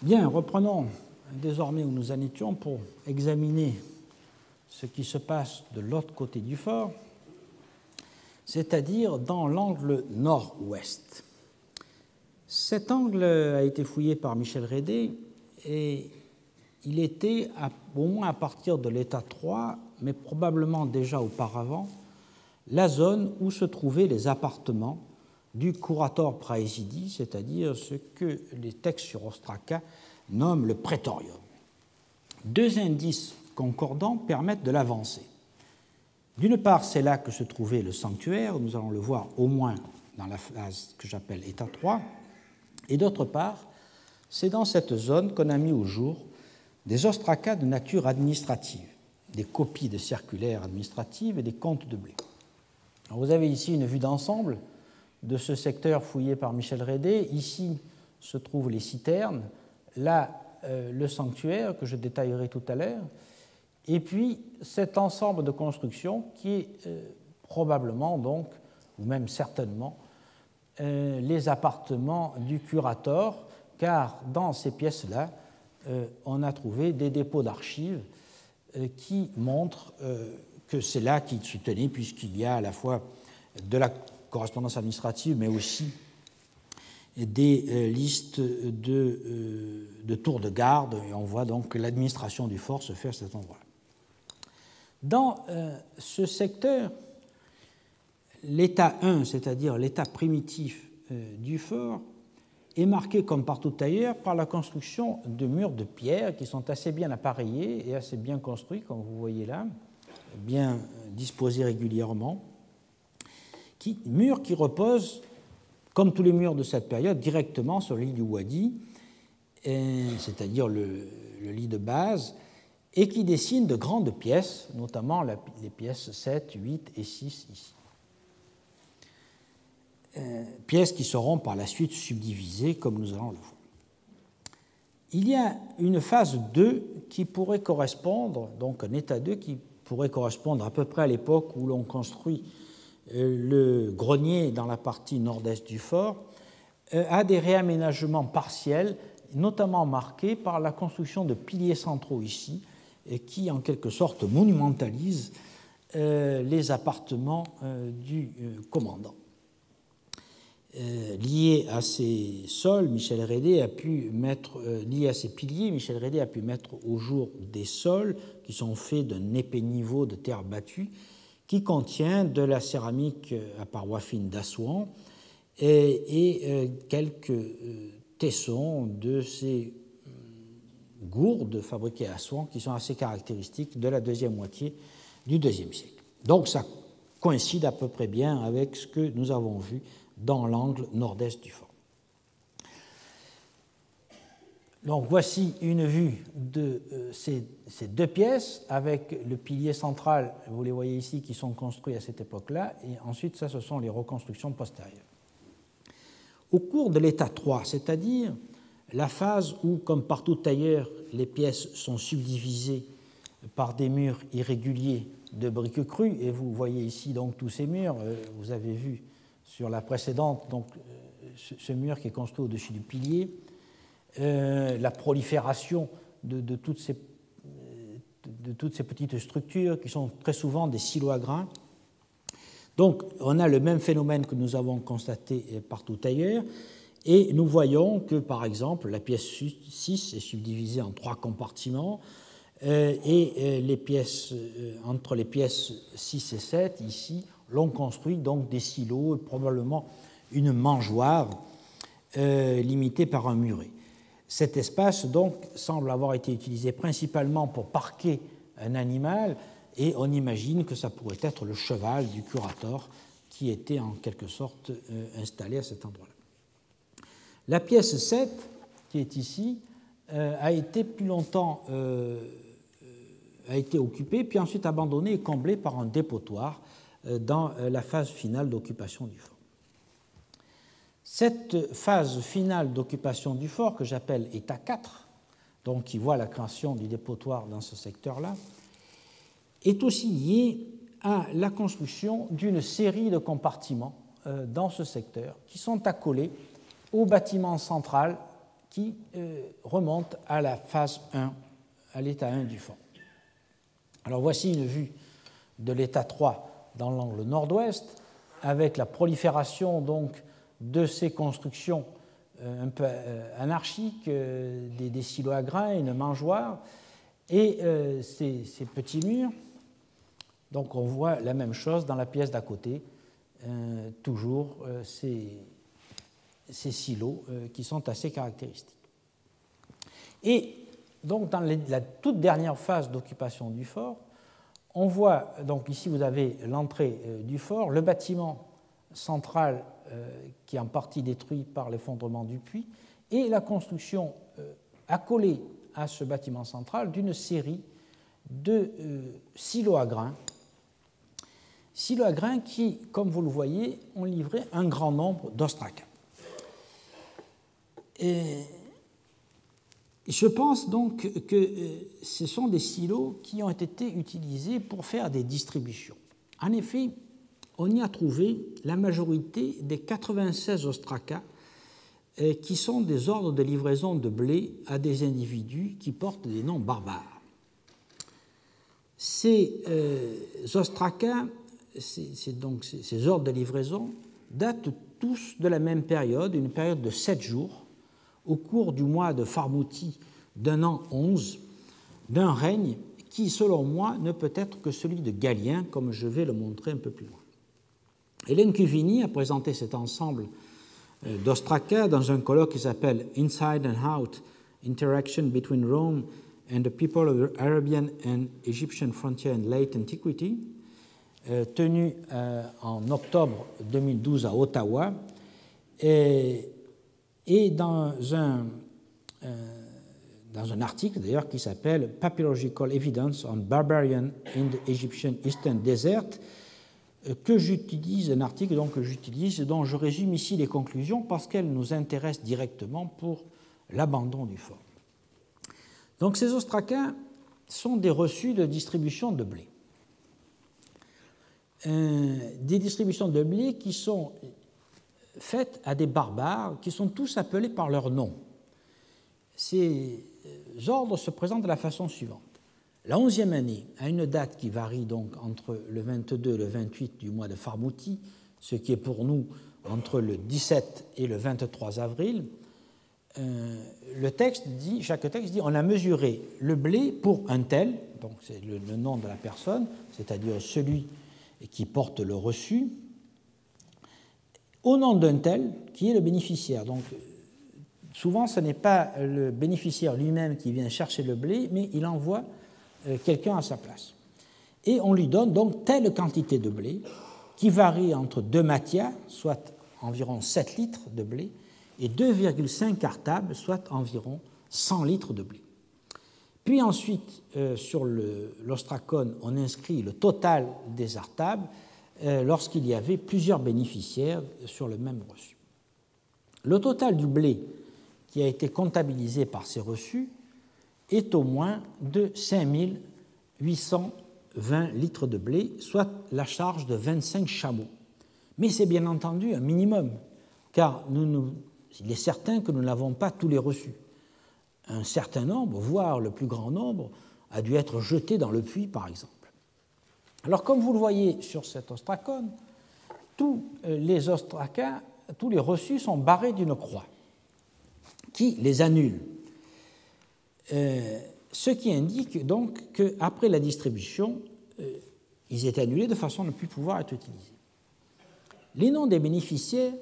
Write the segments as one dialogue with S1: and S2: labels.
S1: Bien, reprenons désormais où nous en étions pour examiner ce qui se passe de l'autre côté du fort, c'est-à-dire dans l'angle nord-ouest. Cet angle a été fouillé par Michel Rédé et il était, au moins à partir de l'état 3, mais probablement déjà auparavant, la zone où se trouvaient les appartements du curator praesidi, c'est-à-dire ce que les textes sur Ostraka nomment le praetorium. Deux indices concordants permettent de l'avancer. D'une part, c'est là que se trouvait le sanctuaire, nous allons le voir au moins dans la phase que j'appelle état 3, et d'autre part, c'est dans cette zone qu'on a mis au jour des ostracas de nature administrative, des copies de circulaires administratives et des comptes de blé. Alors vous avez ici une vue d'ensemble de ce secteur fouillé par Michel Rédé. Ici se trouvent les citernes, là le sanctuaire que je détaillerai tout à l'heure, et puis cet ensemble de constructions qui est probablement donc, ou même certainement, les appartements du curator, car dans ces pièces-là, on a trouvé des dépôts d'archives qui montrent que c'est là qu'il se tenait, puisqu'il y a à la fois de la correspondance administrative, mais aussi des listes de tours de garde, et on voit donc que l'administration du fort se fait à cet endroit-là. Dans ce secteur, l'état 1, c'est-à-dire l'état primitif du fort, est marqué comme partout ailleurs par la construction de murs de pierre qui sont assez bien appareillés et assez bien construits, comme vous voyez là, bien disposés régulièrement, murs qui reposent, comme tous les murs de cette période, directement sur le lit du wadi, c'est-à-dire le lit de base, et qui dessinent de grandes pièces, notamment les pièces 7, 8 et 6 ici. Pièces qui seront par la suite subdivisées, comme nous allons le voir. Il y a une phase 2 qui pourrait correspondre, donc un état 2 qui pourrait correspondre à peu près à l'époque où l'on construit le grenier dans la partie nord-est du fort, à des réaménagements partiels, notamment marqués par la construction de piliers centraux ici, et qui en quelque sorte monumentalisent les appartements du commandant. Lié à ces sols, Michel Rédé a pu mettre, lié à ces piliers, Michel Rédé a pu mettre au jour des sols qui sont faits d'un épais niveau de terre battue qui contient de la céramique à parois fines d'Assouan et quelques tessons de ces gourdes fabriquées à Assouan qui sont assez caractéristiques de la deuxième moitié du IIe siècle. Donc ça coïncide à peu près bien avec ce que nous avons vu dans l'angle nord-est du fort. Donc voici une vue de ces deux pièces avec le pilier central, vous les voyez ici, qui sont construits à cette époque-là, et ensuite ça ce sont les reconstructions postérieures. Au cours de l'état 3, c'est-à-dire la phase où, comme partout ailleurs, les pièces sont subdivisées par des murs irréguliers de briques crues, et vous voyez ici donc tous ces murs, vous avez vu sur la précédente, donc ce mur qui est construit au-dessus du pilier, la prolifération de toutes ces petites structures qui sont très souvent des silos à grains. Donc on a le même phénomène que nous avons constaté partout ailleurs, et nous voyons que, par exemple, la pièce 6 est subdivisée en 3 compartiments, et les pièces, entre les pièces 6 et 7, ici, l'on construit donc des silos et probablement une mangeoire limitée par un muret. Cet espace donc semble avoir été utilisé principalement pour parquer un animal, et on imagine que ça pourrait être le cheval du curator qui était en quelque sorte installé à cet endroit-là. La pièce 7, qui est ici, a été plus longtemps a été occupée, puis ensuite abandonnée et comblée par un dépotoir dans la phase finale d'occupation du fort. Cette phase finale d'occupation du fort, que j'appelle état 4, donc qui voit la création du dépotoir dans ce secteur-là, est aussi liée à la construction d'une série de compartiments dans ce secteur qui sont accolés au bâtiment central qui remonte à la phase 1, à l'état 1 du fort. Alors voici une vue de l'état 3 dans l'angle nord-ouest, avec la prolifération donc de ces constructions un peu anarchiques, des silos à grains, une mangeoire, et ces petits murs. Donc on voit la même chose dans la pièce d'à côté, toujours ces silos qui sont assez caractéristiques. Et donc dans la toute dernière phase d'occupation du fort, on voit, donc ici vous avez l'entrée du fort, le bâtiment central qui est en partie détruit par l'effondrement du puits, et la construction accolée à ce bâtiment central d'une série de silos à grains. Silos à grains qui, comme vous le voyez, ont livré un grand nombre d'ostracas. Et je pense donc que ce sont des silos qui ont été utilisés pour faire des distributions. En effet, on y a trouvé la majorité des 96 ostracas qui sont des ordres de livraison de blé à des individus qui portent des noms barbares. Ces ostracas, ces ordres de livraison, datent tous de la même période, une période de 7 jours, au cours du mois de Farmouti d'un an 11, d'un règne qui, selon moi, ne peut être que celui de Galien, comme je vais le montrer un peu plus loin. Hélène Cuvigny a présenté cet ensemble d'ostracas dans un colloque qui s'appelle Inside and Out, Interaction between Rome and the People of the Arabian and Egyptian Frontier in Late Antiquity, tenu en octobre 2012 à Ottawa, et dans un article d'ailleurs qui s'appelle Papyrological Evidence on Barbarian in the Egyptian Eastern Desert, que j'utilise, un article donc que j'utilise, dont je résume ici les conclusions parce qu'elles nous intéressent directement pour l'abandon du fort. Donc ces ostracas sont des reçus de distribution de blé. Des distributions de blé qui sont faites à des barbares qui sont tous appelés par leur nom. Ces ordres se présentent de la façon suivante. La 11e année, à une date qui varie donc entre le 22 et le 28 du mois de Farmouti, ce qui est pour nous entre le 17 et le 23 avril, chaque texte dit on a mesuré le blé pour un tel, donc c'est le nom de la personne, c'est-à-dire celui qui porte le reçu, au nom d'un tel qui est le bénéficiaire. Donc souvent ce n'est pas le bénéficiaire lui-même qui vient chercher le blé, mais il envoie quelqu'un à sa place. Et on lui donne donc telle quantité de blé qui varie entre 2 matias, soit environ 7 litres de blé, et 2,5 artabes, soit environ 100 litres de blé. Puis ensuite, sur l'ostracon, on inscrit le total des artabes lorsqu'il y avait plusieurs bénéficiaires sur le même reçu. Le total du blé qui a été comptabilisé par ces reçus est au moins de 5820 litres de blé, soit la charge de 25 chameaux. Mais c'est bien entendu un minimum, car il est certain que nous n'avons pas tous les reçus. Un certain nombre, voire le plus grand nombre, a dû être jeté dans le puits, par exemple. Alors, comme vous le voyez sur cet ostracon, tous les ostracas, tous les reçus sont barrés d'une croix qui les annule. Ce qui indique donc qu'après la distribution, ils étaient annulés de façon à ne plus pouvoir être utilisés. Les noms des bénéficiaires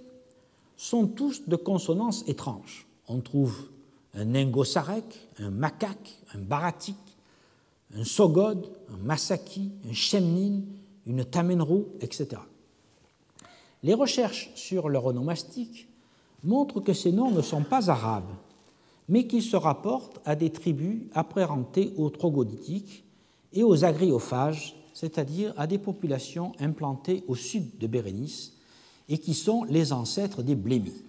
S1: sont tous de consonances étranges. On trouve un Nengosarek, un Makak, un Baratik, un Sogod, un Masaki, un Shemnin, une Tamenrou, etc. Les recherches sur leur onomastique montrent que ces noms ne sont pas arabes, mais qu'ils se rapportent à des tribus apparentées aux troglodytiques et aux agriophages, c'est-à-dire à des populations implantées au sud de Bérénice et qui sont les ancêtres des Blémis.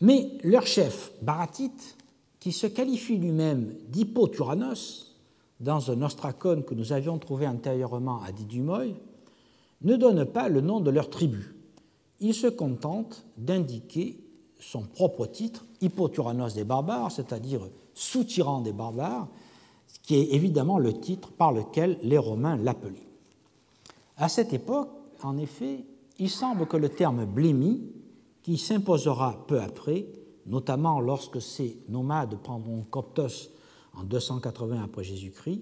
S1: Mais leur chef, Baratite, qui se qualifie lui-même d'Hippoturanos, dans un ostracon que nous avions trouvé antérieurement à Didumoy, ne donne pas le nom de leur tribu. Il se contente d'indiquer son propre titre, Hippotyrannos des barbares, c'est-à-dire sous-tyran des barbares, qui est évidemment le titre par lequel les Romains l'appelaient. À cette époque, en effet, il semble que le terme blémie, qui s'imposera peu après, notamment lorsque ces nomades prendront Coptos en 280 après Jésus-Christ,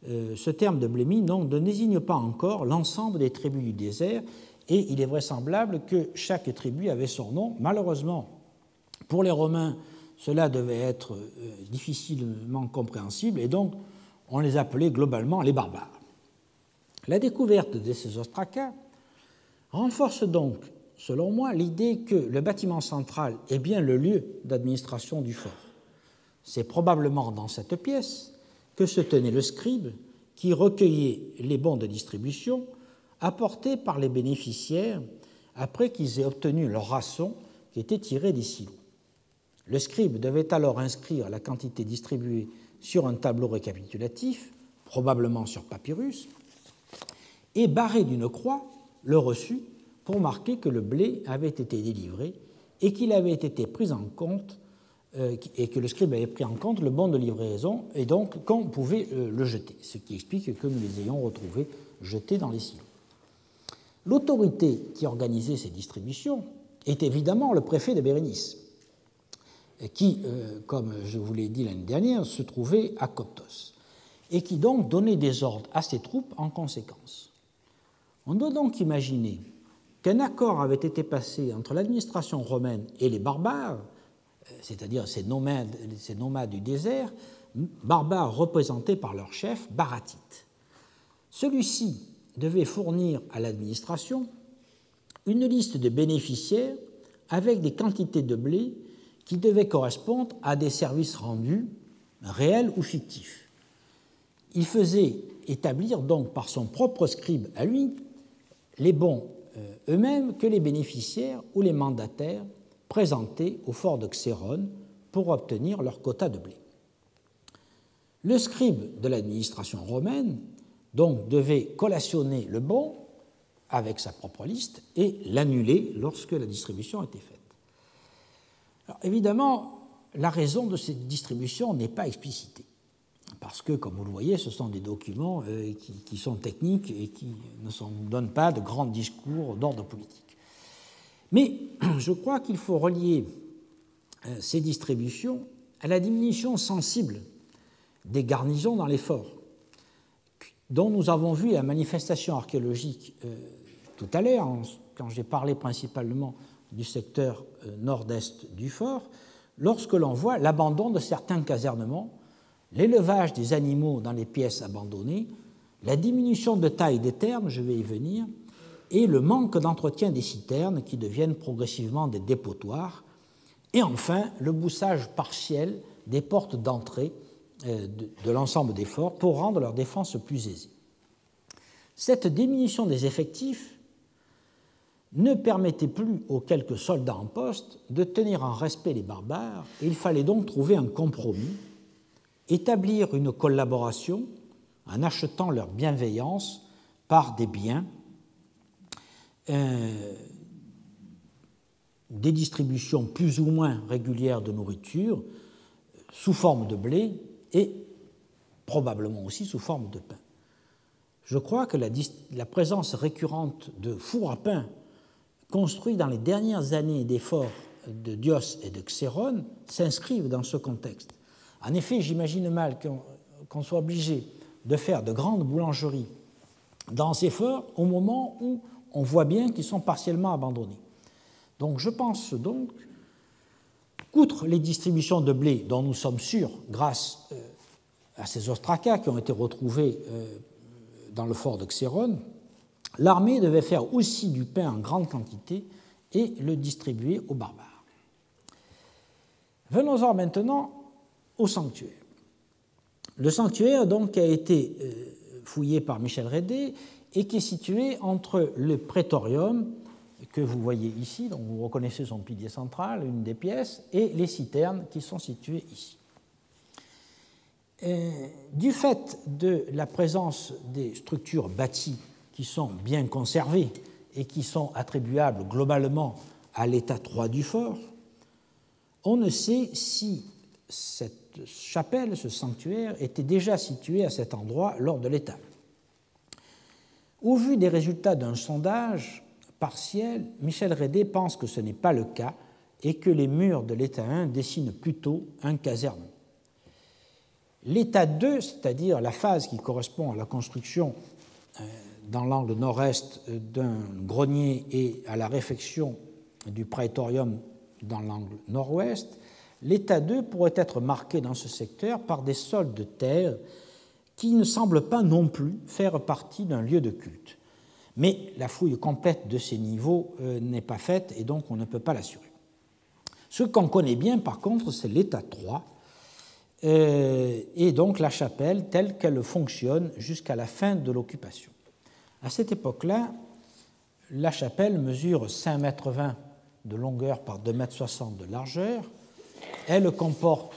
S1: ce terme de blémie ne désigne pas encore l'ensemble des tribus du désert, et il est vraisemblable que chaque tribu avait son nom. Malheureusement, pour les Romains, cela devait être difficilement compréhensible, et donc on les appelait globalement les barbares. La découverte de ces ostracas renforce donc, selon moi, l'idée que le bâtiment central est bien le lieu d'administration du fort. C'est probablement dans cette pièce que se tenait le scribe qui recueillait les bons de distribution apportés par les bénéficiaires après qu'ils aient obtenu leur ration qui était tirée des silos. Le scribe devait alors inscrire la quantité distribuée sur un tableau récapitulatif, probablement sur papyrus, et barrer d'une croix le reçu pour marquer que le blé avait été délivré et qu'il avait été pris en compte et que le scribe avait pris en compte le bon de livraison et donc qu'on pouvait le jeter, ce qui explique que nous les ayons retrouvés jetés dans les silos. L'autorité qui organisait ces distributions est évidemment le préfet de Bérénice, qui, comme je vous l'ai dit l'année dernière, se trouvait à Coptos, et qui donc donnait des ordres à ses troupes en conséquence. On doit donc imaginer qu'un accord avait été passé entre l'administration romaine et les barbares, c'est-à-dire ces nomades du désert, barbares représentés par leur chef, Baratite. Celui-ci devait fournir à l'administration une liste de bénéficiaires avec des quantités de blé qui devaient correspondre à des services rendus, réels ou fictifs. Il faisait établir donc par son propre scribe à lui les bons eux-mêmes que les bénéficiaires ou les mandataires présentés au fort de Xérone pour obtenir leur quota de blé. Le scribe de l'administration romaine donc devait collationner le bon avec sa propre liste et l'annuler lorsque la distribution était faite. Alors, évidemment, la raison de cette distribution n'est pas explicitée, parce que, comme vous le voyez, ce sont des documents qui sont techniques et qui ne donnent pas de grands discours d'ordre politique. Mais je crois qu'il faut relier ces distributions à la diminution sensible des garnisons dans les forts, dont nous avons vu la manifestation archéologique tout à l'heure, quand j'ai parlé principalement du secteur nord-est du fort, lorsque l'on voit l'abandon de certains casernements, l'élevage des animaux dans les pièces abandonnées, la diminution de taille des thermes, je vais y venir, et le manque d'entretien des citernes qui deviennent progressivement des dépotoirs, et enfin le boussage partiel des portes d'entrée de l'ensemble des forts pour rendre leur défense plus aisée. Cette diminution des effectifs ne permettait plus aux quelques soldats en poste de tenir en respect les barbares, et il fallait donc trouver un compromis, établir une collaboration en achetant leur bienveillance par des biens, des distributions plus ou moins régulières de nourriture sous forme de blé et probablement aussi sous forme de pain. Je crois que la présence récurrente de fours à pain construits dans les dernières années des forts de Dios et de Xérone s'inscrivent dans ce contexte. En effet, j'imagine mal qu'on soit obligé de faire de grandes boulangeries dans ces forts au moment où on voit bien qu'ils sont partiellement abandonnés. Donc je pense donc qu'outre les distributions de blé dont nous sommes sûrs grâce à ces ostracas qui ont été retrouvés dans le fort de Xérone, l'armée devait faire aussi du pain en grande quantité et le distribuer aux barbares. Venons-en maintenant au sanctuaire. Le sanctuaire donc a été fouillé par Michel Rédé et qui est situé entre le prétorium que vous voyez ici, donc vous reconnaissez son pilier central, une des pièces, et les citernes qui sont situées ici. Du fait de la présence des structures bâties qui sont bien conservées et qui sont attribuables globalement à l'état 3 du fort, on ne sait si cette chapelle, ce sanctuaire, était déjà situé à cet endroit lors de l'état. Au vu des résultats d'un sondage partiel, Michel Rédé pense que ce n'est pas le cas et que les murs de l'état 1 dessinent plutôt un casernement. L'état 2, c'est-à-dire la phase qui correspond à la construction dans l'angle nord-est d'un grenier et à la réfection du praetorium dans l'angle nord-ouest, l'état 2 pourrait être marqué dans ce secteur par des sols de terre qui ne semblent pas non plus faire partie d'un lieu de culte. Mais la fouille complète de ces niveaux n'est pas faite et donc on ne peut pas l'assurer. Ce qu'on connaît bien par contre, c'est l'état 3 et donc la chapelle telle qu'elle fonctionne jusqu'à la fin de l'occupation. À cette époque-là, la chapelle mesure 5,20 mètres de longueur par 2,60 mètres de largeur. Elle comporte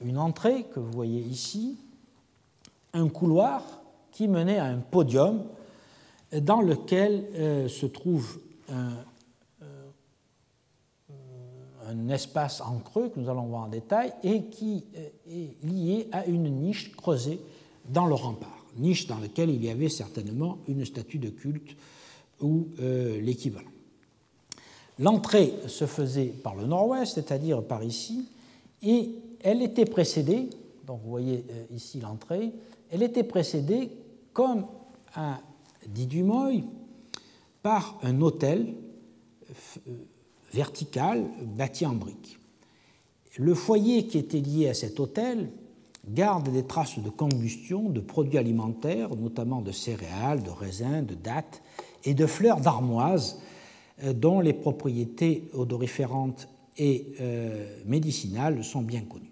S1: une entrée que vous voyez ici, un couloir qui menait à un podium dans lequel se trouve un espace en creux que nous allons voir en détail et qui est lié à une niche creusée dans le rempart, niche dans laquelle il y avait certainement une statue de culte ou l'équivalent. L'entrée se faisait par le nord-ouest, c'est-à-dire par ici, et elle était précédée, donc vous voyez ici l'entrée, elle était précédée, comme a dit Dumoy, par un autel vertical bâti en briques. Le foyer qui était lié à cet autel garde des traces de combustion de produits alimentaires, notamment de céréales, de raisins, de dattes et de fleurs d'armoise, dont les propriétés odoriférantes et médicinales sont bien connues.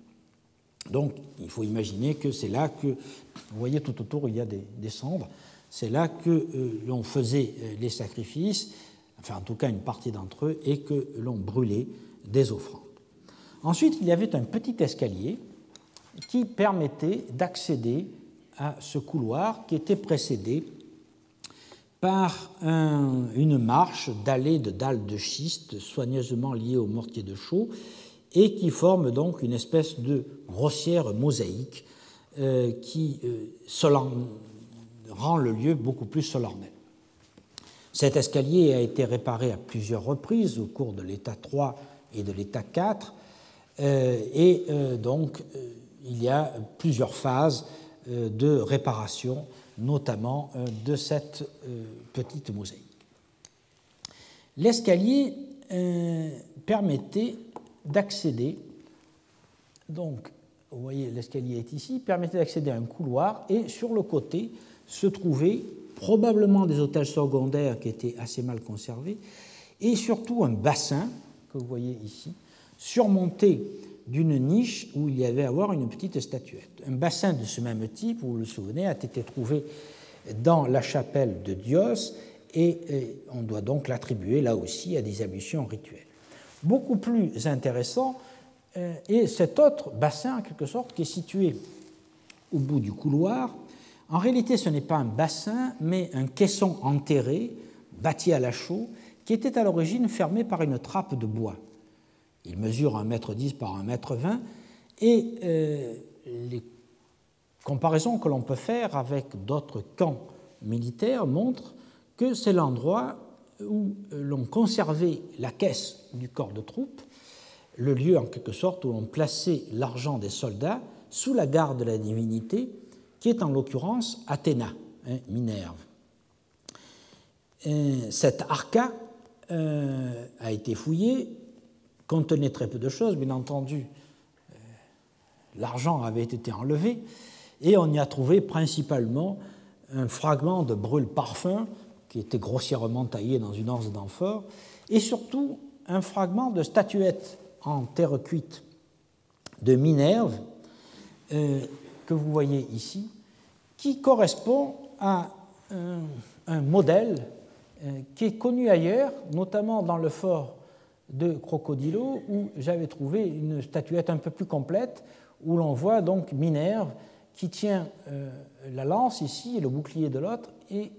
S1: Donc, il faut imaginer que c'est là que, vous voyez tout autour, il y a des cendres, c'est là que l'on faisait les sacrifices, enfin en tout cas une partie d'entre eux, et que l'on brûlait des offrandes. Ensuite, il y avait un petit escalier qui permettait d'accéder à ce couloir qui était précédé par une marche dallée de dalles de schiste soigneusement liées au mortier de chaux et qui forme donc une espèce de grossière mosaïque qui rend le lieu beaucoup plus solennel. Cet escalier a été réparé à plusieurs reprises au cours de l'état 3 et de l'état 4 donc il y a plusieurs phases de réparation, notamment de cette petite mosaïque. L'escalier permettait d'accéder, donc vous voyez l'escalier est ici, permettait d'accéder à un couloir et sur le côté se trouvaient probablement des autels secondaires qui étaient assez mal conservés et surtout un bassin que vous voyez ici, surmonté d'une niche où il y avait à voir une petite statuette. Un bassin de ce même type, vous vous le souvenez, a été trouvé dans la chapelle de Dios et on doit donc l'attribuer là aussi à des ablutions rituelles. Beaucoup plus intéressant est cet autre bassin, en quelque sorte, qui est situé au bout du couloir. En réalité, ce n'est pas un bassin, mais un caisson enterré, bâti à la chaux, qui était à l'origine fermé par une trappe de bois. Il mesure 1,10 m par 1,20 m et les comparaisons que l'on peut faire avec d'autres camps militaires montrent que c'est l'endroit où l'on conservait la caisse du corps de troupe, le lieu en quelque sorte où l'on plaçait l'argent des soldats sous la garde de la divinité, qui est en l'occurrence Athéna, Minerve. Cet arca a été fouillé, contenait très peu de choses, bien entendu, l'argent avait été enlevé, et on y a trouvé principalement un fragment de brûle-parfum qui était grossièrement taillé dans une anse d'amphore, et surtout un fragment de statuette en terre cuite de Minerve, que vous voyez ici, qui correspond à un modèle qui est connu ailleurs, notamment dans le fort de Crocodilo, où j'avais trouvé une statuette un peu plus complète, où l'on voit donc Minerve qui tient la lance ici et le bouclier de l'autre, et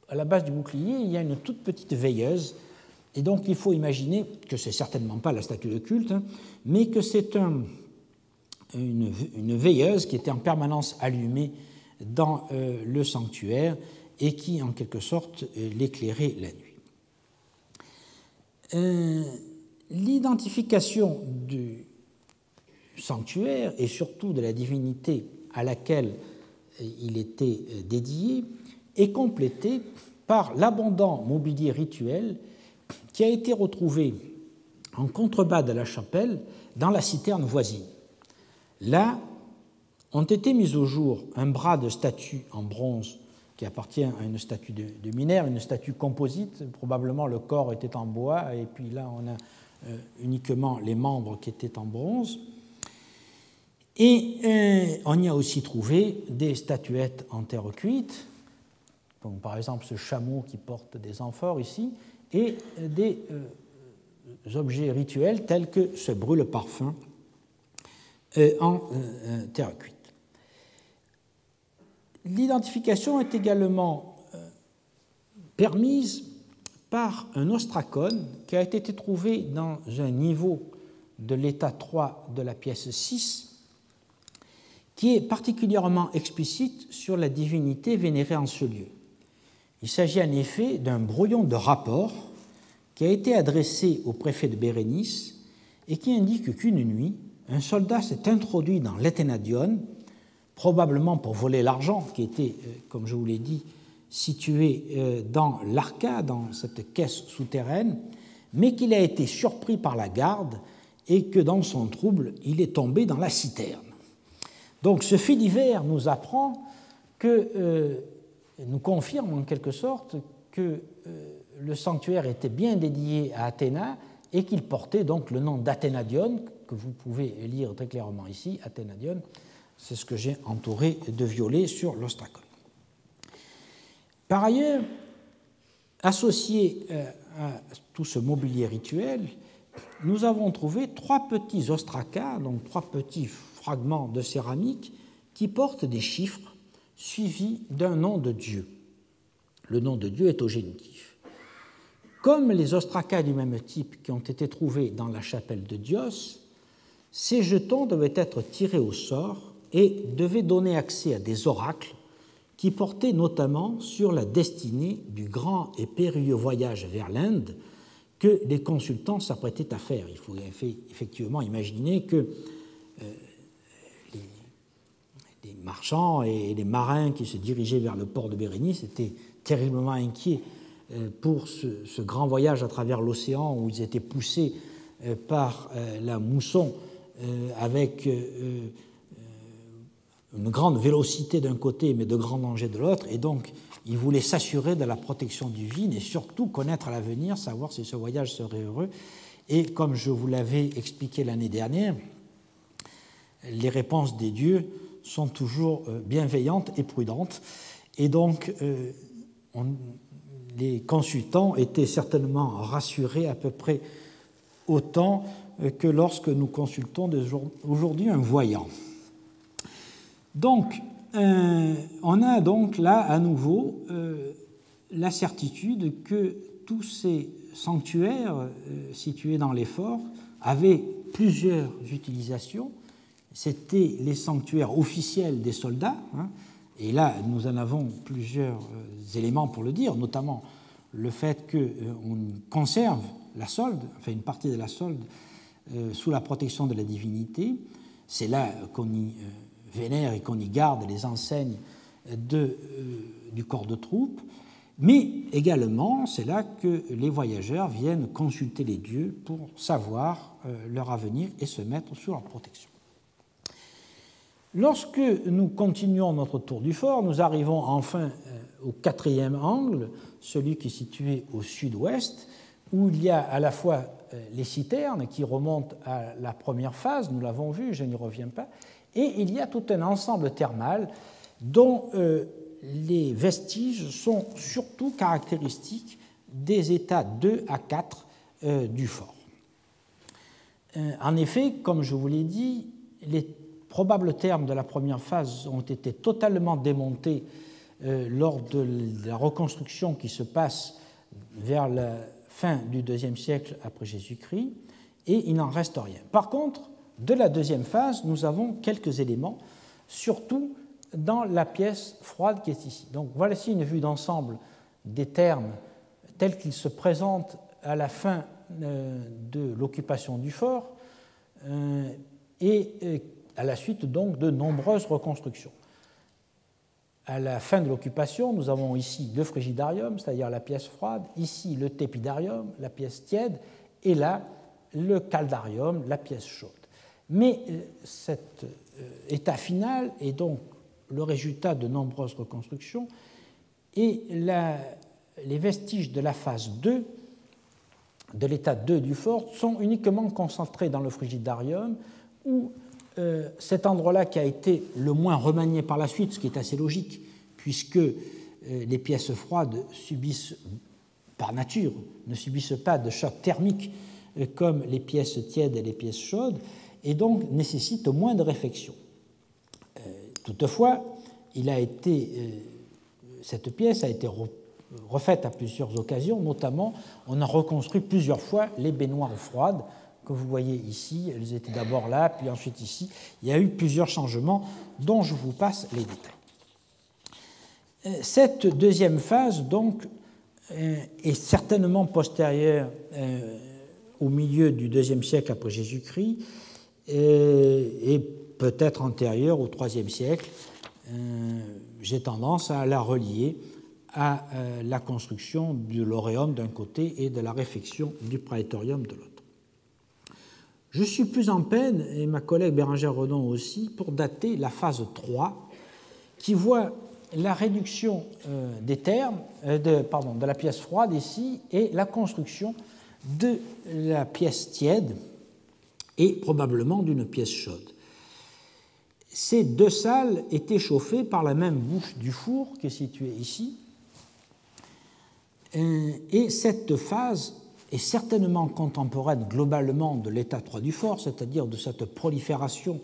S1: à la base du bouclier, il y a une toute petite veilleuse Et donc il faut imaginer que ce n'est certainement pas la statue de culte, hein, mais que c'est une veilleuse qui était en permanence allumée dans le sanctuaire et qui, en quelque sorte, l'éclairait la nuit. L'identification du sanctuaire et surtout de la divinité à laquelle il était dédié est complétée par l'abondant mobilier rituel qui a été retrouvé en contrebas de la chapelle dans la citerne voisine. Là ont été mis au jour un bras de statue en bronze qui appartient à une statue de Minerve, une statue composite, probablement le corps était en bois, et puis là on a uniquement les membres qui étaient en bronze. Et on y a aussi trouvé des statuettes en terre cuite, comme par exemple ce chameau qui porte des amphores ici, et des objets rituels tels que ce brûle-parfum en terre cuite. L'identification est également permise par un ostracone qui a été trouvé dans un niveau de l'état 3 de la pièce 6, qui est particulièrement explicite sur la divinité vénérée en ce lieu. Il s'agit en effet d'un brouillon de rapport qui a été adressé au préfet de Bérénice et qui indique qu'une nuit, un soldat s'est introduit dans l'Athénadion, probablement pour voler l'argent qui était, comme je vous l'ai dit, situé dans l'Arca, dans cette caisse souterraine, mais qu'il a été surpris par la garde et que dans son trouble, il est tombé dans la citerne. Donc ce fait divers nous apprend nous confirme en quelque sorte que le sanctuaire était bien dédié à Athéna et qu'il portait donc le nom d'Athénadion, que vous pouvez lire très clairement ici, Athénadion, c'est ce que j'ai entouré de violet sur l'ostracone. Par ailleurs, associé à tout ce mobilier rituel, nous avons trouvé 3 petits ostracas, donc 3 petits fragments de céramique qui portent des chiffres suivis d'un nom de Dieu. Le nom de Dieu est au génitif. Comme les ostracas du même type qui ont été trouvés dans la chapelle de Dios, ces jetons devaient être tirés au sort et devaient donner accès à des oracles qui portaient notamment sur la destinée du grand et périlleux voyage vers l'Inde que les consultants s'apprêtaient à faire. Il faut effectivement imaginer que les marchands et les marins qui se dirigeaient vers le port de Bérénice étaient terriblement inquiets pour ce grand voyage à travers l'océan où ils étaient poussés par la mousson avec une grande vélocité d'un côté mais de grands dangers de l'autre, et donc ils voulaient s'assurer de la protection divine et surtout connaître l'avenir, savoir si ce voyage serait heureux. Et comme je vous l'avais expliqué l'année dernière, les réponses des dieux sont toujours bienveillantes et prudentes, et donc les consultants étaient certainement rassurés à peu près autant que lorsque nous consultons aujourd'hui un voyant. Donc, on a donc là à nouveau la certitude que tous ces sanctuaires situés dans les forts avaient plusieurs utilisations. C'était les sanctuaires officiels des soldats, hein, et là nous en avons plusieurs éléments pour le dire, notamment le fait qu'on conserve la solde, enfin une partie de la solde, sous la protection de la divinité. C'est là qu'on y vénère et qu'on y garde les enseignes du corps de troupe, mais également c'est là que les voyageurs viennent consulter les dieux pour savoir leur avenir et se mettre sous leur protection. Lorsque nous continuons notre tour du fort, nous arrivons enfin au 4e angle, celui qui est situé au sud-ouest, où il y a à la fois les citernes qui remontent à la première phase, nous l'avons vu, je n'y reviens pas, et il y a tout un ensemble thermal dont les vestiges sont surtout caractéristiques des états 2 à 4 du fort. En effet, comme je vous l'ai dit, les probables thermes de la première phase ont été totalement démontés lors de la reconstruction qui se passe vers la fin du IIe siècle après Jésus-Christ, et il n'en reste rien. Par contre, de la deuxième phase, nous avons quelques éléments, surtout dans la pièce froide qui est ici. Donc voici une vue d'ensemble des termes tels qu'ils se présentent à la fin de l'occupation du fort et à la suite donc de nombreuses reconstructions. À la fin de l'occupation, nous avons ici le frigidarium, c'est-à-dire la pièce froide, ici le tépidarium, la pièce tiède, et là le caldarium, la pièce chaude. Mais cet état final est donc le résultat de nombreuses reconstructions et les vestiges de la phase 2, de l'état 2 du fort, sont uniquement concentrés dans le frigidarium où cet endroit-là qui a été le moins remanié par la suite, ce qui est assez logique, puisque les pièces froides subissent, par nature, ne subissent pas de choc thermique comme les pièces tièdes et les pièces chaudes, et donc nécessitent moins de réflexion. Toutefois, cette pièce a été refaite à plusieurs occasions, notamment on a reconstruit plusieurs fois les baignoires froides que vous voyez ici, elles étaient d'abord là, puis ensuite ici. Il y a eu plusieurs changements dont je vous passe les détails. Cette deuxième phase, donc, est certainement postérieure au milieu du IIe siècle après Jésus-Christ et peut-être antérieure au IIIe siècle. J'ai tendance à la relier à la construction du lauréum d'un côté et de la réfection du praetorium de l'autre. Je suis plus en peine, et ma collègue Bérengère Redon aussi, pour dater la phase 3, qui voit la réduction des termes, de la pièce froide ici, et la construction de la pièce tiède, et probablement d'une pièce chaude. Ces deux salles étaient chauffées par la même bouche du four qui est située ici, et cette phase est certainement contemporaine globalement de l'état 3 du fort, c'est-à-dire de cette prolifération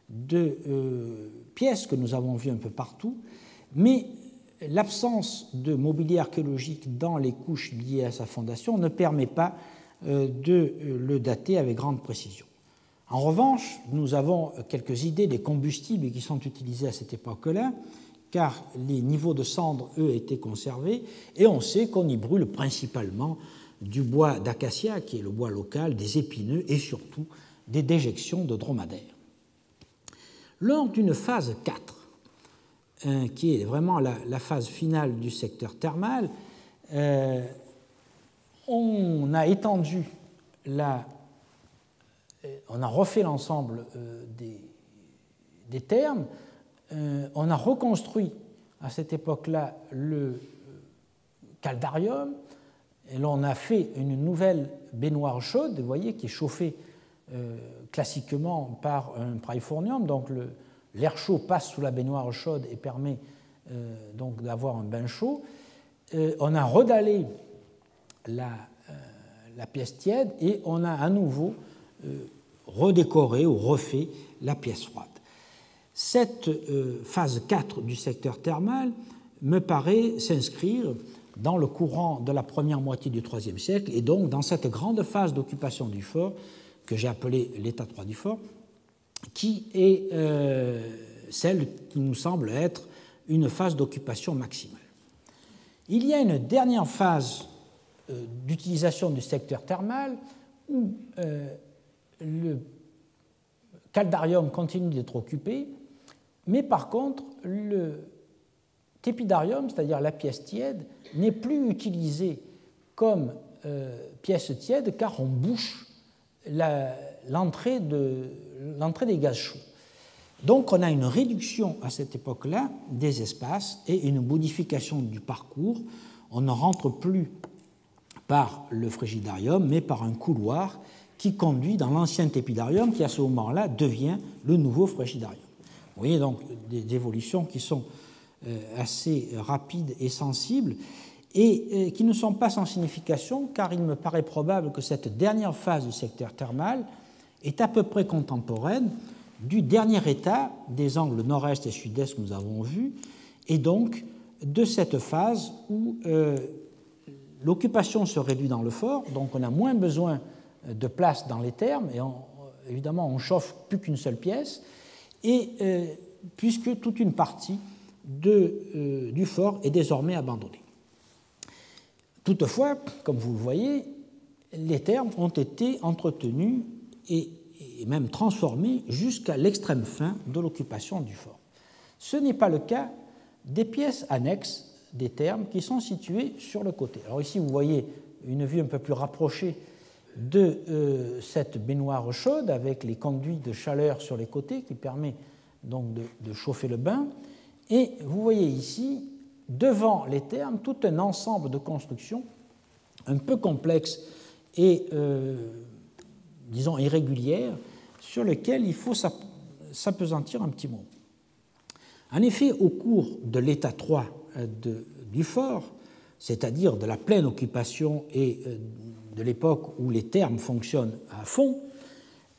S1: de pièces que nous avons vues un peu partout, mais l'absence de mobilier archéologique dans les couches liées à sa fondation ne permet pas de le dater avec grande précision. En revanche, nous avons quelques idées des combustibles qui sont utilisés à cette époque-là, car les niveaux de cendres, eux, étaient conservés, et on sait qu'on y brûle principalement du bois d'acacia, qui est le bois local, des épineux et surtout des déjections de dromadaires. Lors d'une phase 4, qui est vraiment la phase finale du secteur thermal, on a étendu on a refait l'ensemble des thermes, on a reconstruit à cette époque-là le caldarium, et là on a fait une nouvelle baignoire chaude, vous voyez, qui est chauffée classiquement par un praefornium, donc l'air chaud passe sous la baignoire chaude et permet donc d'avoir un bain chaud. On a redallé la pièce tiède et on a à nouveau redécoré ou refait la pièce froide. Cette phase 4 du secteur thermal me paraît s'inscrire dans le courant de la première moitié du IIIe siècle et donc dans cette grande phase d'occupation du fort que j'ai appelée l'état 3 du fort, qui est celle qui nous semble être une phase d'occupation maximale. Il y a une dernière phase d'utilisation du secteur thermal où le caldarium continue d'être occupé, mais par contre le tépidarium, c'est-à-dire la pièce tiède, n'est plus utilisé comme pièce tiède car on bouche l'entrée des gaz chauds. Donc on a une réduction à cette époque-là des espaces et une modification du parcours. On ne rentre plus par le frigidarium, mais par un couloir qui conduit dans l'ancien tépidarium qui à ce moment-là devient le nouveau frigidarium. Vous voyez donc des évolutions qui sont assez rapides et sensibles et qui ne sont pas sans signification car il me paraît probable que cette dernière phase du secteur thermal est à peu près contemporaine du dernier état des angles nord-est et sud-est que nous avons vus et donc de cette phase où l'occupation se réduit dans le fort, donc on a moins besoin de place dans les thermes, et évidemment on chauffe plus qu'une seule pièce, et puisque toute une partie du fort est désormais abandonnée. Toutefois, comme vous le voyez, les thermes ont été entretenus et même transformés jusqu'à l'extrême fin de l'occupation du fort. Ce n'est pas le cas des pièces annexes des thermes qui sont situées sur le côté. Alors ici, vous voyez une vue un peu plus rapprochée de cette baignoire chaude avec les conduits de chaleur sur les côtés qui permet donc de chauffer le bain. Et vous voyez ici, devant les thermes, tout un ensemble de constructions un peu complexes et, disons, irrégulières sur lesquelles il faut s'appesantir un petit mot. En effet, au cours de l'état 3 du fort, c'est-à-dire de la pleine occupation et de l'époque où les thermes fonctionnent à fond,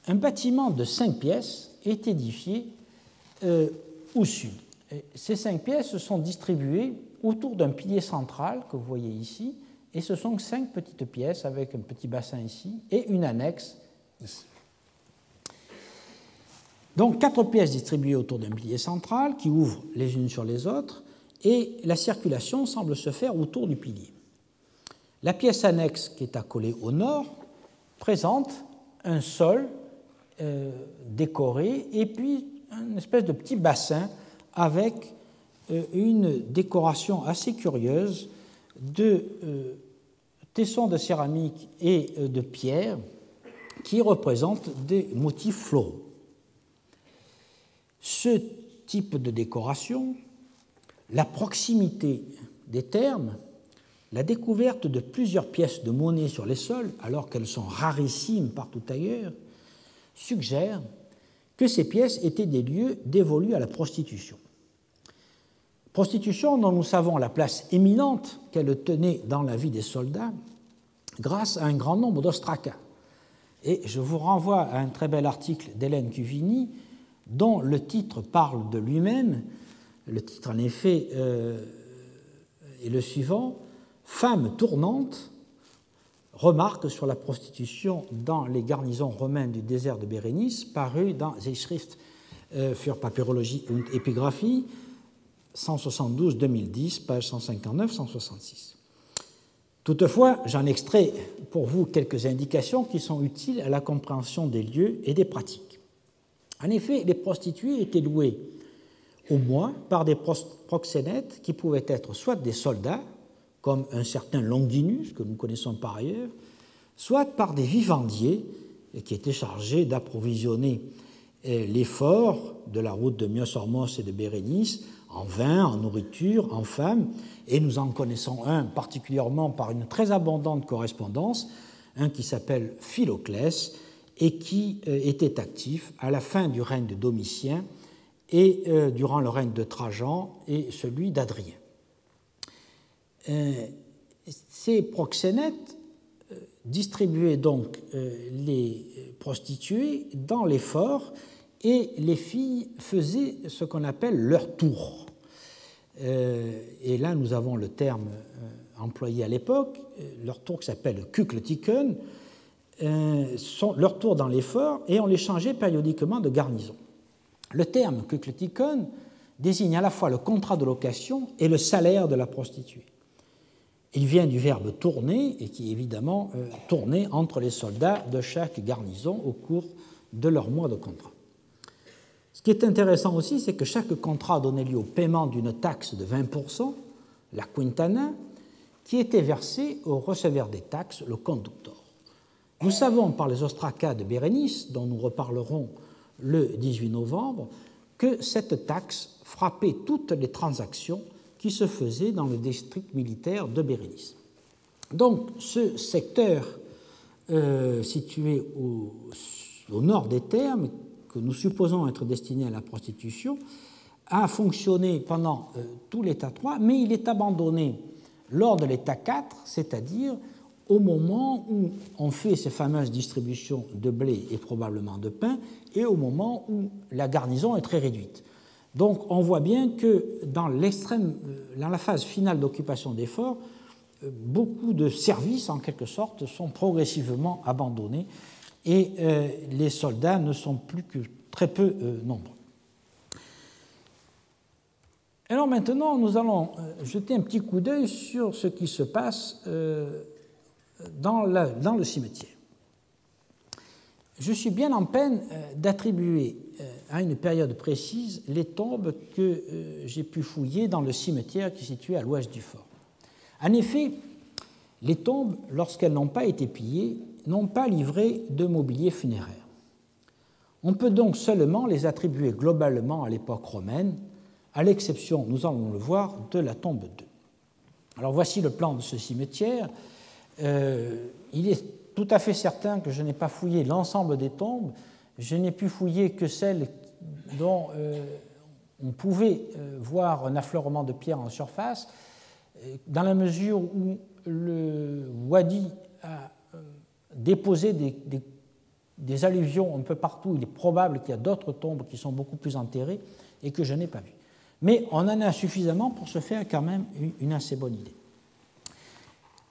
S1: un bâtiment de 5 pièces est édifié au sud. Et ces 5 pièces sont distribuées autour d'un pilier central que vous voyez ici, et ce sont 5 petites pièces avec un petit bassin ici et une annexe ici. Donc 4 pièces distribuées autour d'un pilier central qui ouvrent les unes sur les autres, et la circulation semble se faire autour du pilier. La pièce annexe qui est accolée au nord présente un sol décoré et puis une espèce de petit bassin avec une décoration assez curieuse de tessons de céramique et de pierre qui représentent des motifs floraux. Ce type de décoration, la proximité des thermes, la découverte de plusieurs pièces de monnaie sur les sols, alors qu'elles sont rarissimes partout ailleurs, suggèrent que ces pièces étaient des lieux dévolus à la prostitution. Prostitution dont nous savons la place éminente qu'elle tenait dans la vie des soldats grâce à un grand nombre d'ostracas. Et je vous renvoie à un très bel article d'Hélène Cuvigny dont le titre parle de lui-même. Le titre, en effet, est le suivant: « Femme tournante, remarque sur la prostitution dans les garnisons romaines du désert de Bérénice », paru dans Zeitschrift für Papyrologie und Epigraphie, 172-2010, page 159-166. Toutefois, j'en extrais pour vous quelques indications qui sont utiles à la compréhension des lieux et des pratiques. En effet, les prostituées étaient louées au mois par des proxénètes qui pouvaient être soit des soldats, comme un certain Longinus, que nous connaissons par ailleurs, soit par des vivandiers qui étaient chargés d'approvisionner les forts de la route de Myos-Hormos et de Bérénice en vin, en nourriture, en femmes, et nous en connaissons un particulièrement par une très abondante correspondance, un qui s'appelle Philoclès et qui était actif à la fin du règne de Domitien et durant le règne de Trajan et celui d'Adrien. Ces proxénètes distribuaient donc les prostituées dans les forts et les filles faisaient ce qu'on appelle leur tour. Et là, nous avons le terme employé à l'époque, leur tour qui s'appelle Kukletiken, leur tour dans les forts, et on les changeait périodiquement de garnison. Le terme Kukletiken désigne à la fois le contrat de location et le salaire de la prostituée. Il vient du verbe tourner, et qui évidemment tournait entre les soldats de chaque garnison au cours de leur mois de contrat. Ce qui est intéressant aussi, c'est que chaque contrat donnait lieu au paiement d'une taxe de 20%, la quintana, qui était versée au receveur des taxes, le conductor. Nous savons par les ostracas de Bérénice, dont nous reparlerons le 18 novembre, que cette taxe frappait toutes les transactions qui se faisaient dans le district militaire de Bérénice. Donc, ce secteur situé au nord des thermes, que nous supposons être destiné à la prostitution, a fonctionné pendant tout l'état 3, mais il est abandonné lors de l'état 4, c'est-à-dire au moment où on fait ces fameuses distributions de blé et probablement de pain, et au moment où la garnison est très réduite. Donc on voit bien que dans la phase finale d'occupation des forts, beaucoup de services, en quelque sorte, sont progressivement abandonnés et les soldats ne sont plus que très peu nombreux. Alors maintenant, nous allons jeter un petit coup d'œil sur ce qui se passe dans le cimetière. Je suis bien en peine d'attribuer à une période précise les tombes que j'ai pu fouiller dans le cimetière qui est situé à l'ouest du fort. En effet, les tombes, lorsqu'elles n'ont pas été pillées, n'ont pas livré de mobilier funéraire. On peut donc seulement les attribuer globalement à l'époque romaine, à l'exception, nous allons le voir, de la tombe 2. Alors voici le plan de ce cimetière. Il est tout à fait certain que je n'ai pas fouillé l'ensemble des tombes, je n'ai pu fouiller que celles dont on pouvait voir un affleurement de pierres en surface, dans la mesure où le wadi a déposé des alluvions un peu partout. Il est probable qu'il y a d'autres tombes qui sont beaucoup plus enterrées et que je n'ai pas vues. Mais on en a suffisamment pour se faire quand même une assez bonne idée.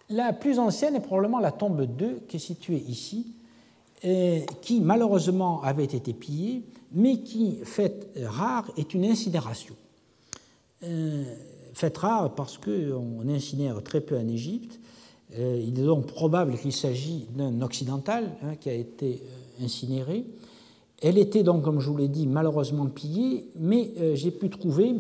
S1: La plus ancienne est probablement la tombe 2 qui est située ici, qui malheureusement avait été pillée, mais qui, fait rare, est une incinération. Fait rare parce qu'on incinère très peu en Égypte. Il est donc probable qu'il s'agit d'un occidental qui a été incinéré. Elle était donc, comme je vous l'ai dit, malheureusement pillée, mais j'ai pu trouver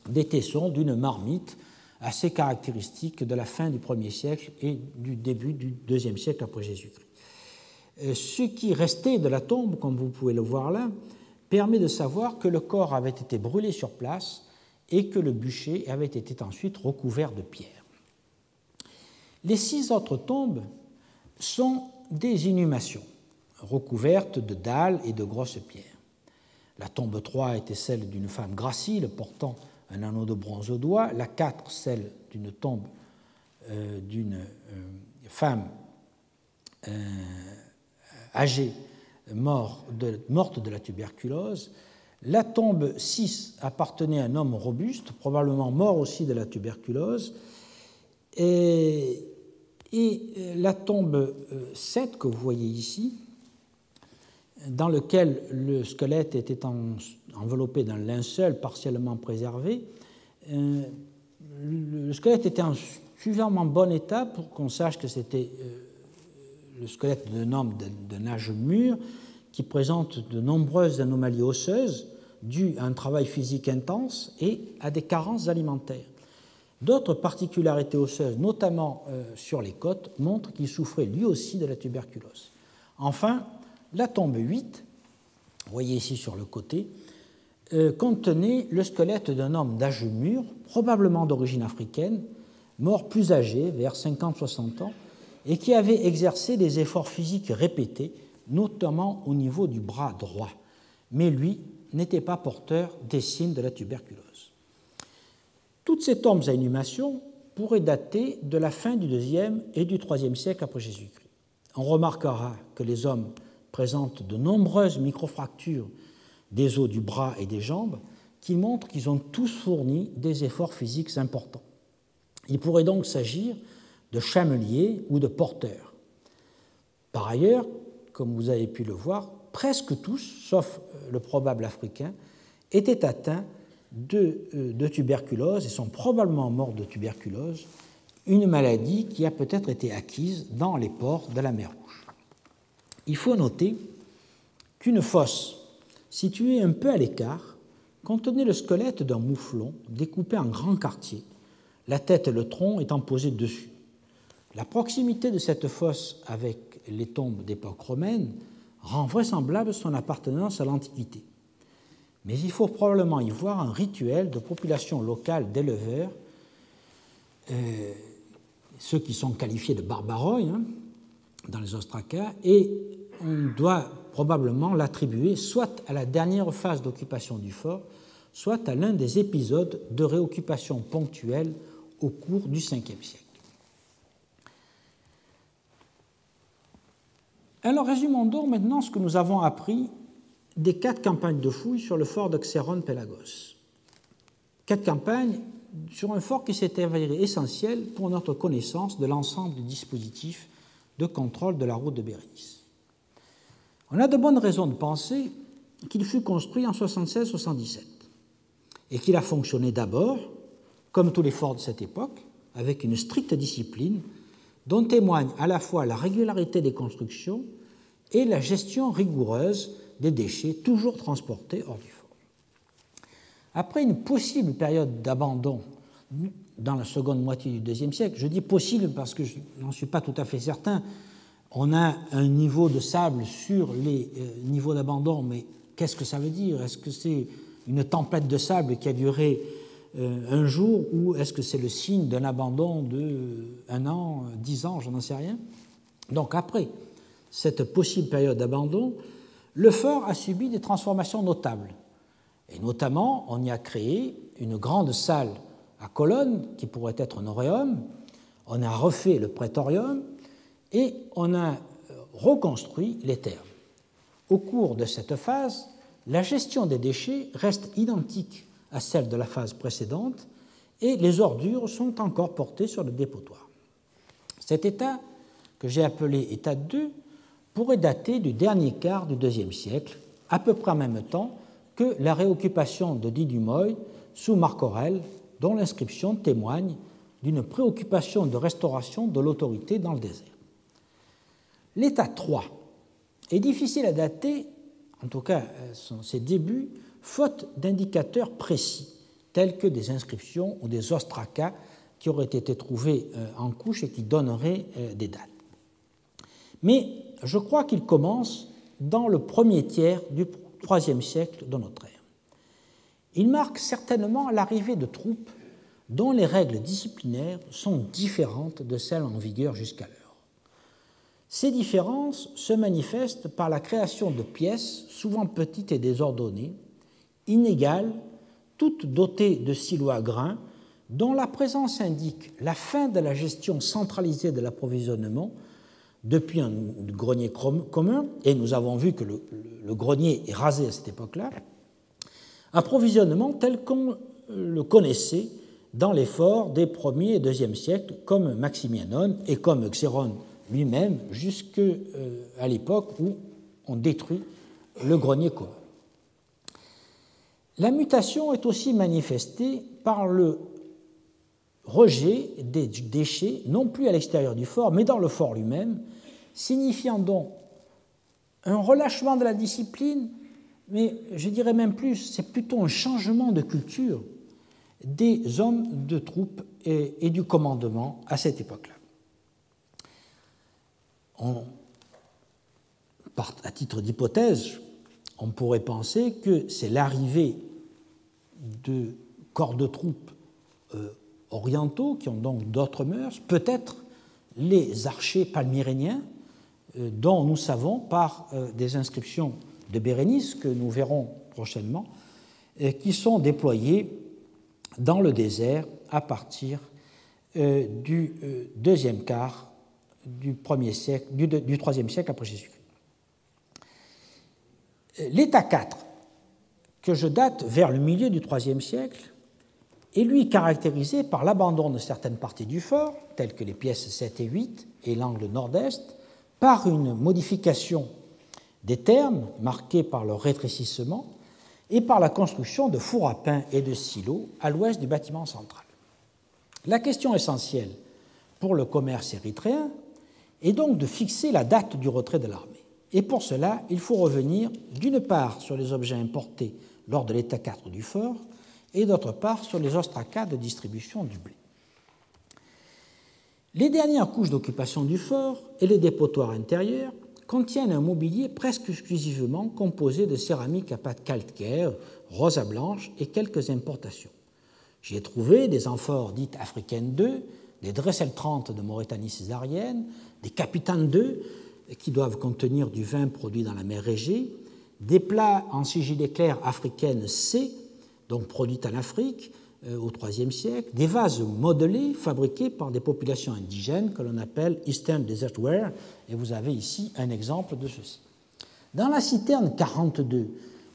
S1: des tessons d'une marmite assez caractéristique de la fin du 1er siècle et du début du 2e siècle après Jésus-Christ. Ce qui restait de la tombe, comme vous pouvez le voir là, permet de savoir que le corps avait été brûlé sur place et que le bûcher avait été ensuite recouvert de pierre. Les 6 autres tombes sont des inhumations, recouvertes de dalles et de grosses pierres. La tombe 3 était celle d'une femme gracile portant un anneau de bronze au doigt, la 4 celle d'une tombe d'une femme âgée morte de la tuberculose. La tombe 6 appartenait à un homme robuste, probablement mort aussi de la tuberculose. Et la tombe 7 que vous voyez ici, dans lequel le squelette était enveloppé d'un linceul partiellement préservé, le squelette était en suffisamment bon état pour qu'on sache que c'était le squelette d'un homme d'un âge mûr qui présente de nombreuses anomalies osseuses dues à un travail physique intense et à des carences alimentaires. D'autres particularités osseuses, notamment sur les côtes, montrent qu'il souffrait lui aussi de la tuberculose. Enfin, la tombe 8, vous voyez ici sur le côté, contenait le squelette d'un homme d'âge mûr, probablement d'origine africaine, mort plus âgé, vers 50-60 ans, et qui avait exercé des efforts physiques répétés, notamment au niveau du bras droit. Mais lui n'était pas porteur des signes de la tuberculose. Toutes ces tombes à inhumation pourraient dater de la fin du IIe et du IIIe siècle après Jésus-Christ. On remarquera que les hommes présentent de nombreuses microfractures des os du bras et des jambes qui montrent qu'ils ont tous fourni des efforts physiques importants. Il pourrait donc s'agir de chameliers ou de porteurs. Par ailleurs, comme vous avez pu le voir, presque tous, sauf le probable africain, étaient atteints de tuberculose et sont probablement morts de tuberculose, une maladie qui a peut-être été acquise dans les ports de la mer Rouge. Il faut noter qu'une fosse située un peu à l'écart contenait le squelette d'un mouflon découpé en grands quartiers, la tête et le tronc étant posés dessus. La proximité de cette fosse avec les tombes d'époque romaine rend vraisemblable son appartenance à l'Antiquité. Mais il faut probablement y voir un rituel de population locale d'éleveurs, ceux qui sont qualifiés de barbaroi dans les ostracas, et on doit probablement l'attribuer soit à la dernière phase d'occupation du fort, soit à l'un des épisodes de réoccupation ponctuelle au cours du Ve siècle. Alors résumons donc maintenant ce que nous avons appris des 4 campagnes de fouilles sur le fort de Xéron-Pélagos. 4 campagnes sur un fort qui s'est avéré essentiel pour notre connaissance de l'ensemble du dispositif de contrôle de la route de Bérénice. On a de bonnes raisons de penser qu'il fut construit en 76-77 et qu'il a fonctionné d'abord, comme tous les forts de cette époque, avec une stricte discipline dont témoigne à la fois la régularité des constructions et la gestion rigoureuse des déchets toujours transportés hors du fort. Après une possible période d'abandon dans la seconde moitié du IIe siècle, je dis possible parce que je n'en suis pas tout à fait certain, on a un niveau de sable sur les niveaux d'abandon, mais qu'est-ce que ça veut dire? Est-ce que c'est une tempête de sable qui a duré un jour ou est-ce que c'est le signe d'un abandon de 1 an, 10 ans, je n'en sais rien? Donc après cette possible période d'abandon, le fort a subi des transformations notables. Et notamment, on y a créé une grande salle à colonnes qui pourrait être un auréum, on a refait le prétorium et on a reconstruit les thermes. Au cours de cette phase, la gestion des déchets reste identique à celle de la phase précédente et les ordures sont encore portées sur le dépotoir. Cet état, que j'ai appelé état 2, pourrait dater du dernier quart du IIe siècle, à peu près en même temps que la réoccupation de Didumoy sous Marc Aurèle, dont l'inscription témoigne d'une préoccupation de restauration de l'autorité dans le désert. L'état 3 est difficile à dater, en tout cas ses débuts, faute d'indicateurs précis, tels que des inscriptions ou des ostracas qui auraient été trouvés en couche et qui donneraient des dates. Mais je crois qu'il commence dans le premier tiers du IIIe siècle de notre ère. Il marque certainement l'arrivée de troupes dont les règles disciplinaires sont différentes de celles en vigueur jusqu'alors. Ces différences se manifestent par la création de pièces souvent petites et désordonnées, inégales, toutes dotées de silos à grains, dont la présence indique la fin de la gestion centralisée de l'approvisionnement depuis un grenier commun, et nous avons vu que le grenier est rasé à cette époque-là, approvisionnement tel qu'on le connaissait dans les forts des 1er et 2e siècles, comme Maximianon et comme Xéron lui-même, jusqu'à l'époque où on détruit le grenier commun. La mutation est aussi manifestée par le rejet des déchets, non plus à l'extérieur du fort, mais dans le fort lui-même, signifiant donc un relâchement de la discipline, mais je dirais même plus, c'est plutôt un changement de culture des hommes de troupes et du commandement à cette époque-là. À titre d'hypothèse, on pourrait penser que c'est l'arrivée de corps de troupes orientaux, qui ont donc d'autres mœurs, peut-être les archers palmyréniens, dont nous savons par des inscriptions de Bérénice, que nous verrons prochainement, qui sont déployés dans le désert à partir du deuxième quart du IIIe siècle après Jésus-Christ. L'état 4, que je date vers le milieu du IIIe siècle, est lui caractérisé par l'abandon de certaines parties du fort, telles que les pièces 7 et 8 et l'angle nord-est, par une modification des thermes marqués par leur rétrécissement et par la construction de fours à pain et de silos à l'ouest du bâtiment central. La question essentielle pour le commerce érythréen est donc de fixer la date du retrait de l'armée. Et pour cela, il faut revenir d'une part sur les objets importés lors de l'état 4 du fort et d'autre part sur les ostracas de distribution du blé. Les dernières couches d'occupation du fort et les dépotoirs intérieurs contiennent un mobilier presque exclusivement composé de céramique à pâte calcaire, rosa blanche et quelques importations. J'y ai trouvé des amphores dites africaines 2, des Dressel 30 de Mauritanie césarienne, des Capitaines 2 qui doivent contenir du vin produit dans la mer Égée, des plats en sigillée claire africaine C, donc produite en Afrique au IIIe siècle, des vases modelés fabriqués par des populations indigènes que l'on appelle Eastern Desert Ware, et vous avez ici un exemple de ceci. Dans la citerne 42,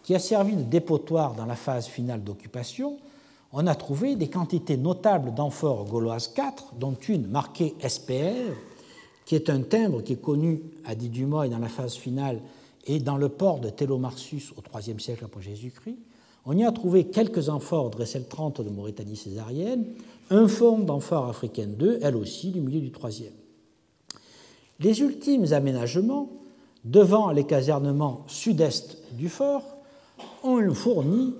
S1: qui a servi de dépotoir dans la phase finale d'occupation, on a trouvé des quantités notables d'amphores gauloises 4, dont une marquée SPR, qui est un timbre qui est connu à Didumoy dans la phase finale et dans le port de Télomarsus au IIIe siècle après Jésus-Christ. On y a trouvé quelques amphores Dressel 30 de Mauritanie césarienne, un fond d'amphore africaine 2, elle aussi du milieu du IIIe. Les ultimes aménagements, devant les casernements sud-est du fort, ont fourni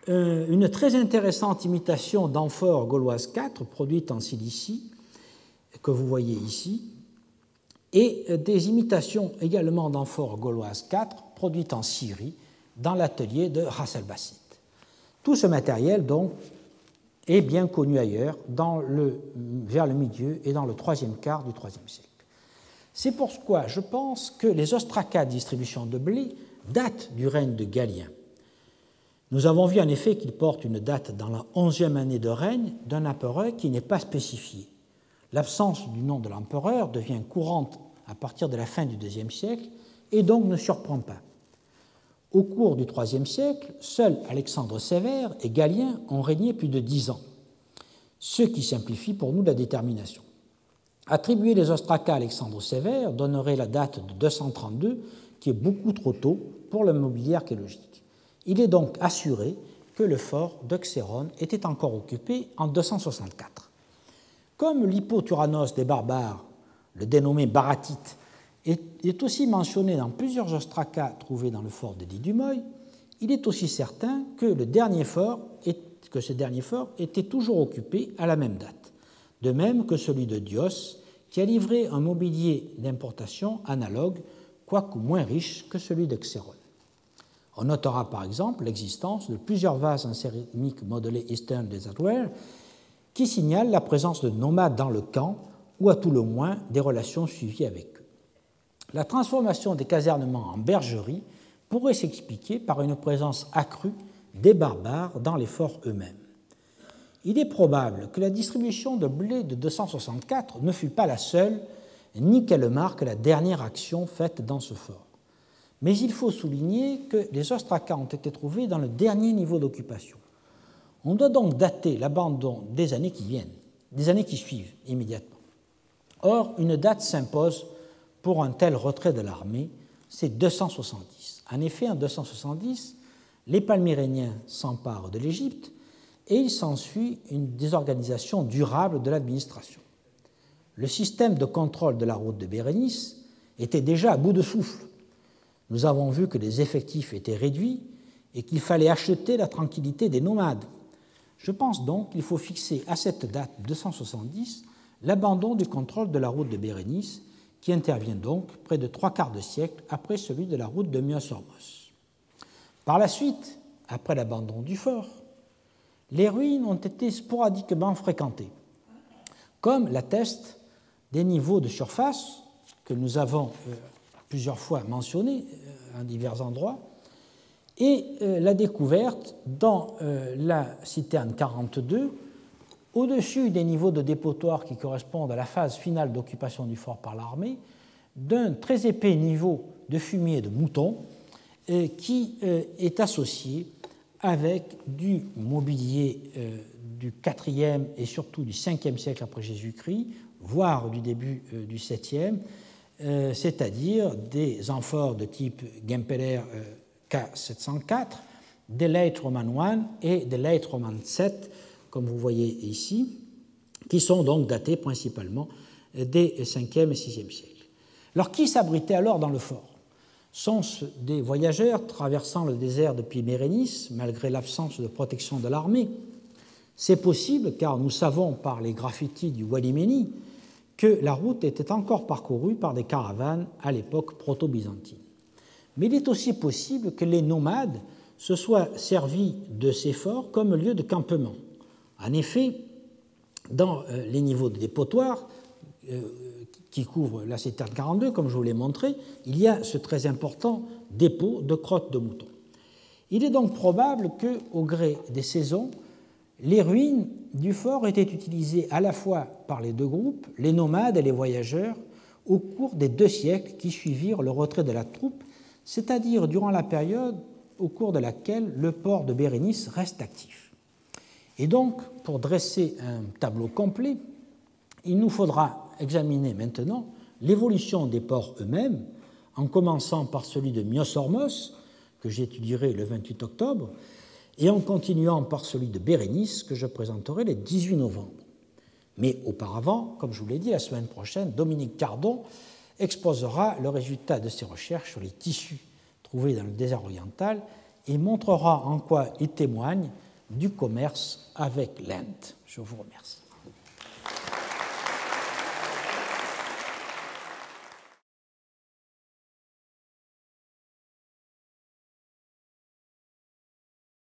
S1: une très intéressante imitation d'amphore gauloise 4 produite en Cilicie, que vous voyez ici, et des imitations également d'amphore gauloise 4 produites en Syrie dans l'atelier de Ras el-Bassit. Tout ce matériel, donc, est bien connu ailleurs, vers le milieu et dans le troisième quart du IIIe siècle. C'est pourquoi je pense que les ostracas de distribution de blé datent du règne de Galien. Nous avons vu en effet qu'ils portent une date dans la 11e année de règne d'un empereur qui n'est pas spécifié. L'absence du nom de l'empereur devient courante à partir de la fin du IIe siècle et donc ne surprend pas. Au cours du IIIe siècle, seuls Alexandre Sévère et Galien ont régné plus de 10 ans, ce qui simplifie pour nous la détermination. Attribuer les ostracas à Alexandre Sévère donnerait la date de 232, qui est beaucoup trop tôt pour le mobilier archéologique. Il est donc assuré que le fort d'Auxerone était encore occupé en 264. Comme l'Hippoturanos des barbares, le dénommé Baratite, est aussi mentionné dans plusieurs ostracas trouvés dans le fort de Didumoy, il est aussi certain que ce dernier fort était toujours occupé à la même date, de même que celui de Dios, qui a livré un mobilier d'importation analogue, quoique moins riche que celui d'Auxerone. On notera par exemple l'existence de plusieurs vases en céramique modelée Eastern Desert Ware qui signalent la présence de nomades dans le camp ou à tout le moins des relations suivies avec eux. La transformation des casernements en bergerie pourrait s'expliquer par une présence accrue des barbares dans les forts eux-mêmes. Il est probable que la distribution de blé de 264 ne fut pas la seule, ni qu'elle marque la dernière action faite dans ce fort. Mais il faut souligner que les ostracas ont été trouvés dans le dernier niveau d'occupation. On doit donc dater l'abandon des années qui viennent, des années qui suivent immédiatement. Or, une date s'impose pour un tel retrait de l'armée, c'est 270. En effet, en 270, les Palmyréniens s'emparent de l'Égypte et il s'ensuit une désorganisation durable de l'administration. Le système de contrôle de la route de Bérénice était déjà à bout de souffle. Nous avons vu que les effectifs étaient réduits et qu'il fallait acheter la tranquillité des nomades. Je pense donc qu'il faut fixer à cette date 270 l'abandon du contrôle de la route de Bérénice, qui intervient donc près de 3/4 de siècle après celui de la route de Myos-Hormos. Par la suite, après l'abandon du fort, les ruines ont été sporadiquement fréquentées, comme l'attestent des niveaux de surface que nous avons plusieurs fois mentionnés à divers endroits, et la découverte dans la citerne 42, au-dessus des niveaux de dépotoir qui correspondent à la phase finale d'occupation du fort par l'armée, d'un très épais niveau de fumier de mouton qui est associé avec du mobilier du IVe et surtout du Ve siècle après Jésus-Christ, voire du début du VIIe, c'est-à-dire des amphores de type Gempeler K704, des Late Roman I et des Late Roman VII, comme vous voyez ici, qui sont donc datés principalement des Ve et VIe siècles. Alors, qui s'abritait alors dans le fort? Sont-ce des voyageurs traversant le désert depuis Bérénice, malgré l'absence de protection de l'armée? C'est possible, car nous savons par les graffitis du Wali Meni que la route était encore parcourue par des caravanes à l'époque proto-byzantine. Mais il est aussi possible que les nomades se soient servis de ces forts comme lieu de campement. En effet, dans les niveaux de dépotoir qui couvrent la citerne 42, comme je vous l'ai montré, il y a ce très important dépôt de crottes de moutons. Il est donc probable qu'au gré des saisons, les ruines du fort étaient utilisées à la fois par les deux groupes, les nomades et les voyageurs, au cours des 2 siècles qui suivirent le retrait de la troupe, c'est-à-dire durant la période au cours de laquelle le port de Bérénice reste actif. Et donc, pour dresser un tableau complet, il nous faudra examiner maintenant l'évolution des ports eux-mêmes, en commençant par celui de Myos-Hormos, que j'étudierai le 28 octobre, et en continuant par celui de Bérénice, que je présenterai le 18 novembre. Mais auparavant, comme je vous l'ai dit, la semaine prochaine, Dominique Cardon exposera le résultat de ses recherches sur les tissus trouvés dans le désert oriental et montrera en quoi ils témoignent du commerce avec l'Inde. Je vous remercie.